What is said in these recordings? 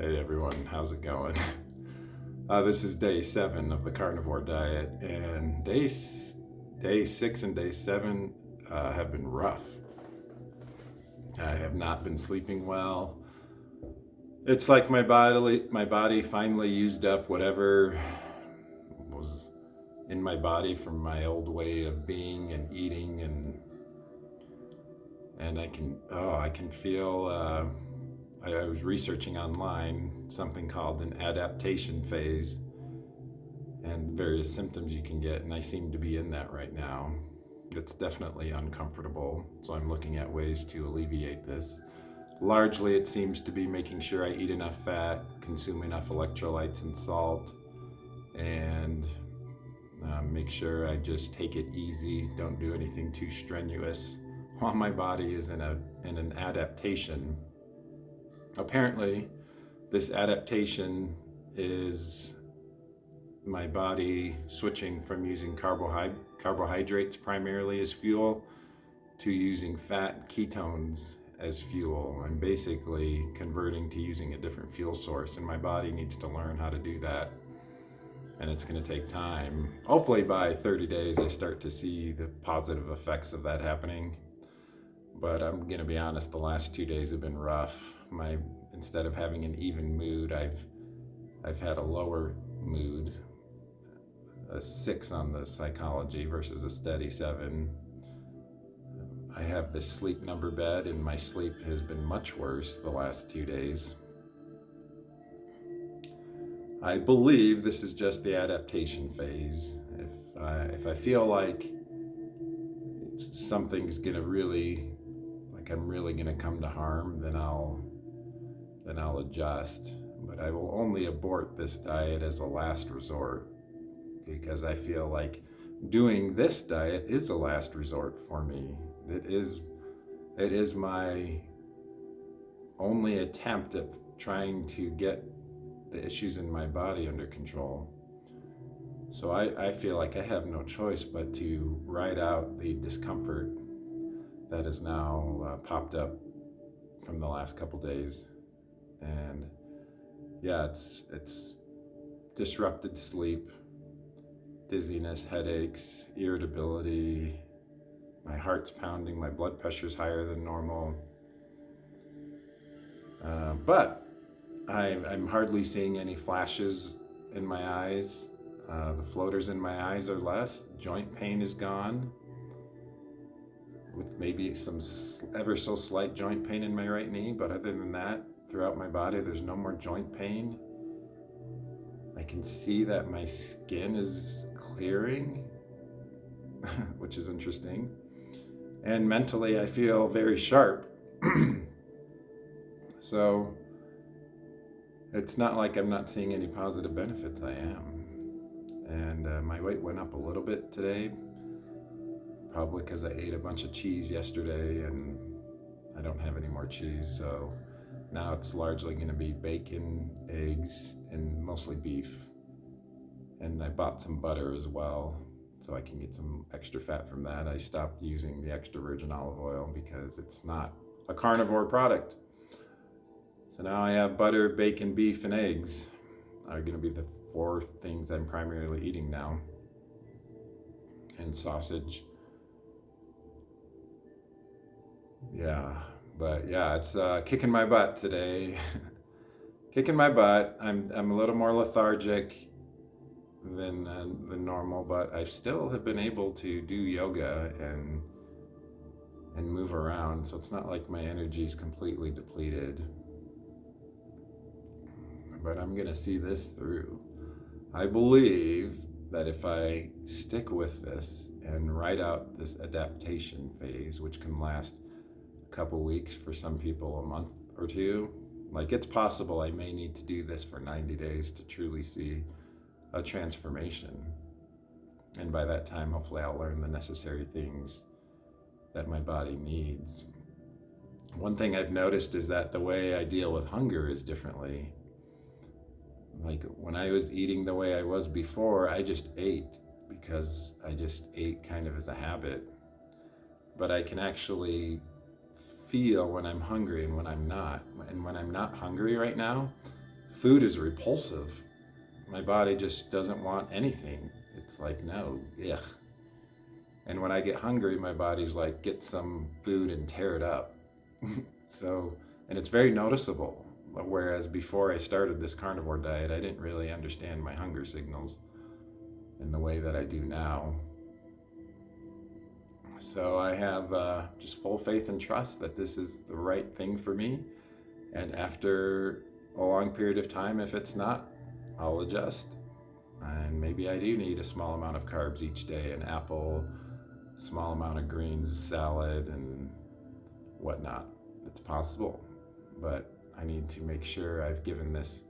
Hey everyone, how's it going? This is day 7 of the carnivore diet, and day 6 and day 7 have been rough. I have not been sleeping well. It's like my body finally used up whatever was in my body from my old way of being and eating, and I can feel. I was researching online something called an adaptation phase and various symptoms you can get, and I seem to be in that right now. It's definitely uncomfortable, so I'm looking at ways to alleviate this. Largely, it seems to be making sure I eat enough fat, consume enough electrolytes and salt, and make sure I just take it easy, don't do anything too strenuous while my body is in an adaptation. Apparently, this adaptation is my body switching from using carbohydrates primarily as fuel to using fat and ketones as fuel. I'm basically converting to using a different fuel source, and my body needs to learn how to do that. And it's going to take time. Hopefully by 30 days I start to see the positive effects of that happening. But I'm going to be honest, the last 2 days have been rough. Instead of having an even mood, I've had a lower mood, a 6 on the psychology versus a steady 7. I have this sleep number bed, and my sleep has been much worse the last 2 days. I believe this is just the adaptation phase. If I feel like something's gonna really, like I'm really gonna come to harm, then I'll adjust. But I will only abort this diet as a last resort, because I feel like doing this diet is a last resort for me. It is my only attempt at trying to get the issues in my body under control. So I feel like I have no choice but to ride out the discomfort that has now popped up from the last couple days. And yeah, it's disrupted sleep, dizziness, headaches, irritability, my heart's pounding, my blood pressure's higher than normal. But I'm hardly seeing any flashes in my eyes. The floaters in my eyes are less. Joint pain is gone, with maybe some ever so slight joint pain in my right knee. But other than that, throughout my body, there's no more joint pain. I can see that my skin is clearing, which is interesting. And mentally, I feel very sharp. So it's not like I'm not seeing any positive benefits. I am. And my weight went up a little bit today, probably because I ate a bunch of cheese yesterday and I don't have any more cheese. So now it's largely going to be bacon, eggs, and mostly beef. And I bought some butter as well, so I can get some extra fat from that. I stopped using the extra virgin olive oil because it's not a carnivore product. So now I have butter, bacon, beef, and eggs are going to be the 4 things I'm primarily eating now. And sausage. Yeah, but yeah, it's kicking my butt today. Kicking my butt. I'm a little more lethargic than normal, but I still have been able to do yoga and move around, so it's not like my energy is completely depleted. But I'm gonna see this through. I believe that if I stick with this and ride out this adaptation phase, which can last a couple weeks, for some people a month or 2, like it's possible I may need to do this for 90 days to truly see a transformation. And by that time, hopefully I'll learn the necessary things that my body needs. One thing I've noticed is that the way I deal with hunger is differently. Like when I was eating the way I was before, I just ate because I just ate kind of as a habit. But I can actually feel when I'm hungry and when I'm not. And when I'm not hungry right now, food is repulsive. My body just doesn't want anything. It's like, no, ugh. And when I get hungry, my body's like, get some food and tear it up. So, and it's very noticeable. Whereas before I started this carnivore diet, I didn't really understand my hunger signals in the way that I do now. So I have just full faith and trust that this is the right thing for me. And after a long period of time, if it's not, I'll adjust. And maybe I do need a small amount of carbs each day, an apple, small amount of greens, salad, and whatnot. It's possible. But I need to make sure I've given this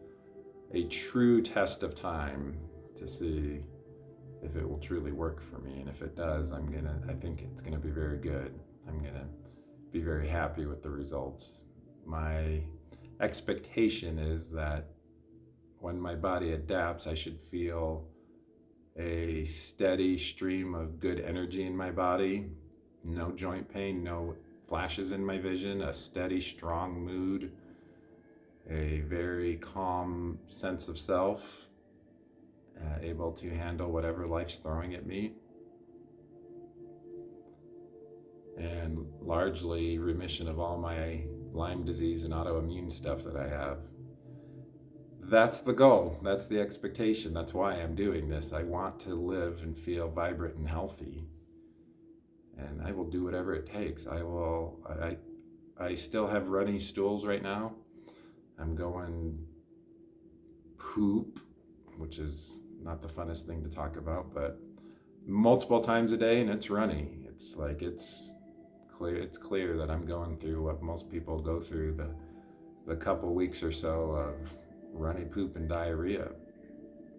a true test of time to see if it will truly work for me. And if it does, I think it's gonna be very good. I'm gonna be very happy with the results. My expectation is that when my body adapts, I should feel a steady stream of good energy in my body, no joint pain, no flashes in my vision, a steady, strong mood, a very calm sense of self, able to handle whatever life's throwing at me, and largely remission of all my Lyme disease and autoimmune stuff that I have. That's the goal. That's the expectation. That's why I'm doing this. I want to live and feel vibrant and healthy. And I will do whatever it takes. I still have runny stools right now. I'm going poop, which is not the funnest thing to talk about, but multiple times a day, and it's runny. It's like, it's clear that I'm going through what most people go through, the couple weeks or so of runny poop and diarrhea.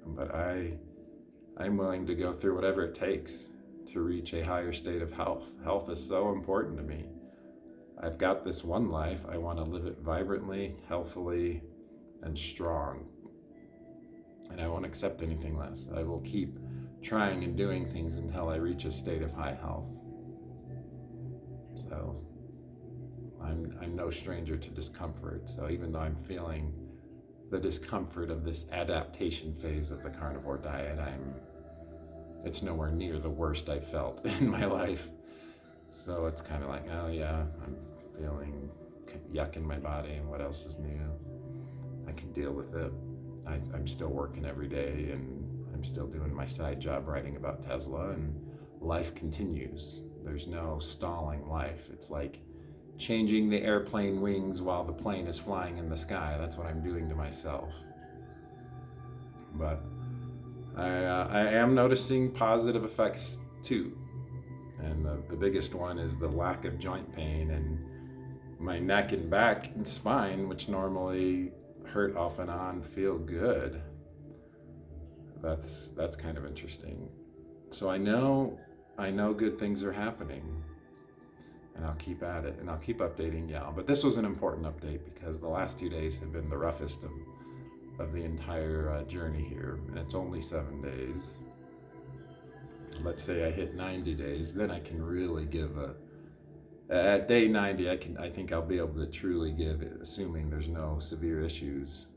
But I'm willing to go through whatever it takes to reach a higher state of health. Health is so important to me. I've got this one life. I want to live it vibrantly, healthily, and strong. And I won't accept anything less. I will keep trying and doing things until I reach a state of high health. So I'm no stranger to discomfort. So even though I'm feeling the discomfort of this adaptation phase of the carnivore diet, it's nowhere near the worst I've felt in my life. So it's kind of like, oh yeah, I'm feeling yuck in my body, and what else is new? I can deal with it. I'm still working every day, and I'm still doing my side job writing about Tesla, and life continues. There's no stalling life. It's like changing the airplane wings while the plane is flying in the sky. That's what I'm doing to myself. But I am noticing positive effects too. And the biggest one is the lack of joint pain, and my neck and back and spine, which normally hurt off and on, feel good. That's kind of interesting. So I know good things are happening, and I'll keep at it, and I'll keep updating y'all. But this was an important update because the last 2 days have been the roughest of the entire journey here, and it's only 7 days. Let's say I hit 90 days, then I can really give at day 90, I think I'll be able to truly give, assuming there's no severe issues,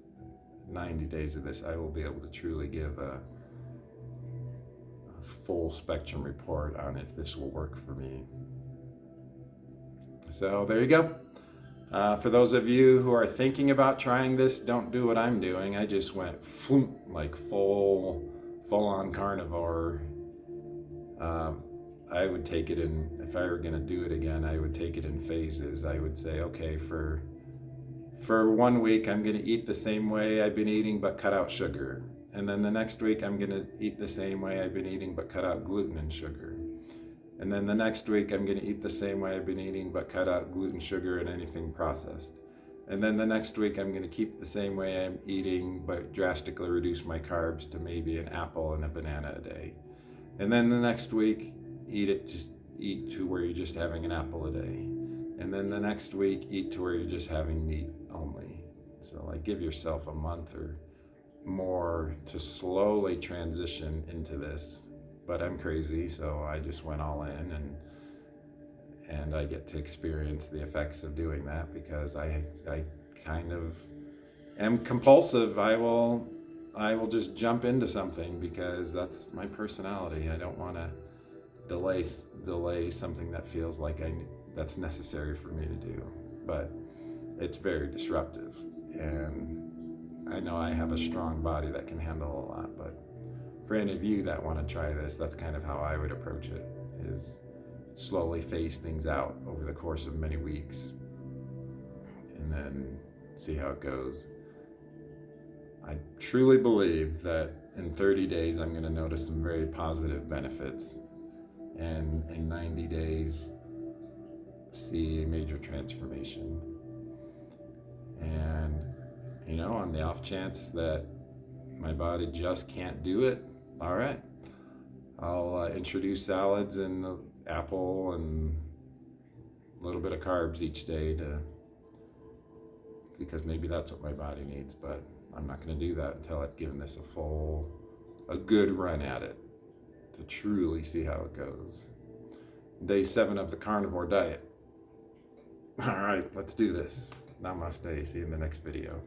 90 days of this, I will be able to truly give a full spectrum report on if this will work for me. So there you go. For those of you who are thinking about trying this, don't do what I'm doing. I just went like full on carnivore. I would take it if I were going to do it again, I would take it in phases. I would say, okay, for 1 week, I'm going to eat the same way I've been eating, but cut out sugar. And then the next week, I'm going to eat the same way I've been eating, but cut out gluten and sugar. And then the next week, I'm going to eat the same way I've been eating, but cut out gluten, sugar, and anything processed. And then the next week, I'm going to keep the same way I'm eating, but drastically reduce my carbs to maybe an apple and a banana a day. And then the next week, eat to where you're just having an apple a day. And then the next week, eat to where you're just having meat only. So like give yourself a month or more to slowly transition into this. But I'm crazy, so I just went all in, and I get to experience the effects of doing that because I kind of am compulsive. I will just jump into something because that's my personality. I don't want to delay something that feels like that's necessary for me to do. But it's very disruptive, and I know I have a strong body that can handle a lot. But for any of you that want to try this, that's kind of how I would approach it, is slowly phase things out over the course of many weeks and then see how it goes. I truly believe that in 30 days I'm going to notice some very positive benefits, and in 90 days see a major transformation. And on the off chance that my body just can't do it, all right, I'll introduce salads and the apple and a little bit of carbs each day because maybe that's what my body needs. But I'm not going to do that until I've given this a good run at it to truly see how it goes. Day 7 of the carnivore diet. All right, let's do this. Namaste. See you in the next video.